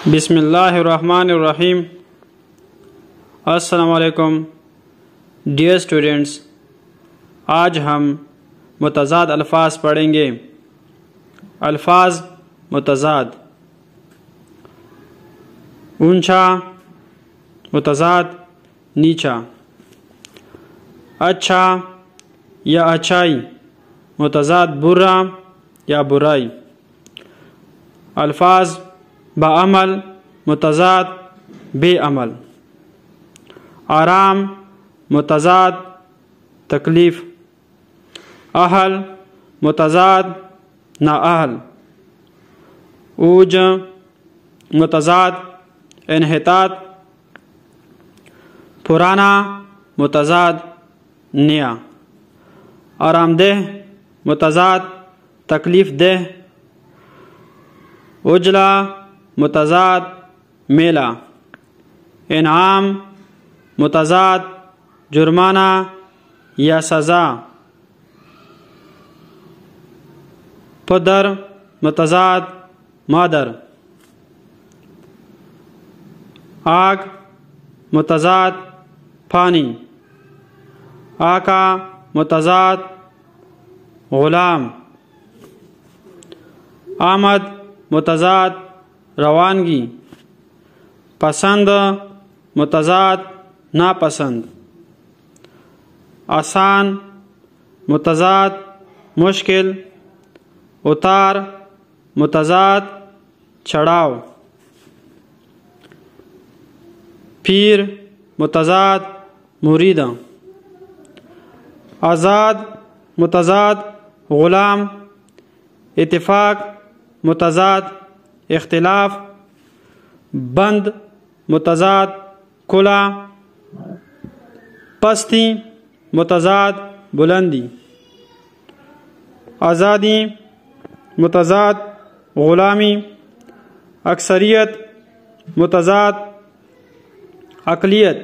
बिस्मिल्लाहिर्रहमानिर्रहीम। अस्सलाम वालेकुम डियर स्टूडेंट्स, आज हम मुतज़ाद अल्फाज पढ़ेंगे। अल्फाज मुतज़ाद: ऊंचा मुतज़ाद नीचा, अच्छा या अच्छाई मुतज़ाद बुरा या बुराई। अल्फाज बाअमल मुतज़ाद बेअमल। आराम मुतज़ाद तकलीफ़। अहल मुतज़ाद नाअहल। ऊज मुतज़ाद इन्हितात। पुराना मुतज़ाद नया। आरामदेह मुतज़ाद तकलीफ़ देह। उजला मुतज़ाद मेला। इनाम मुतज़ाद जुर्माना या सज़ा। पदर मुतज़ाद मादर। आग मुतज़ाद पानी। आका मुतज़ाद ग़ुलाम। आमद मुतज़ाद रवानगी। पसंद मुतज़ाद नापसंद। आसान मुतज़ाद मुश्किल। उतार मुतज़ाद चढ़ाव। पीर मुतज़ाद मुरीदा। आज़ाद मुतज़ाद ग़ुलाम। इत्तिफ़ाक़ मुतज़ाद इख्तिलाफ़। बंद मुतज़ाद खुला। पस्ती मुतज़ाद बुलंदी। आज़ादी मुतज़ाद ग़ुलामी। अक्सरियत मुतज़ाद अक़लियत।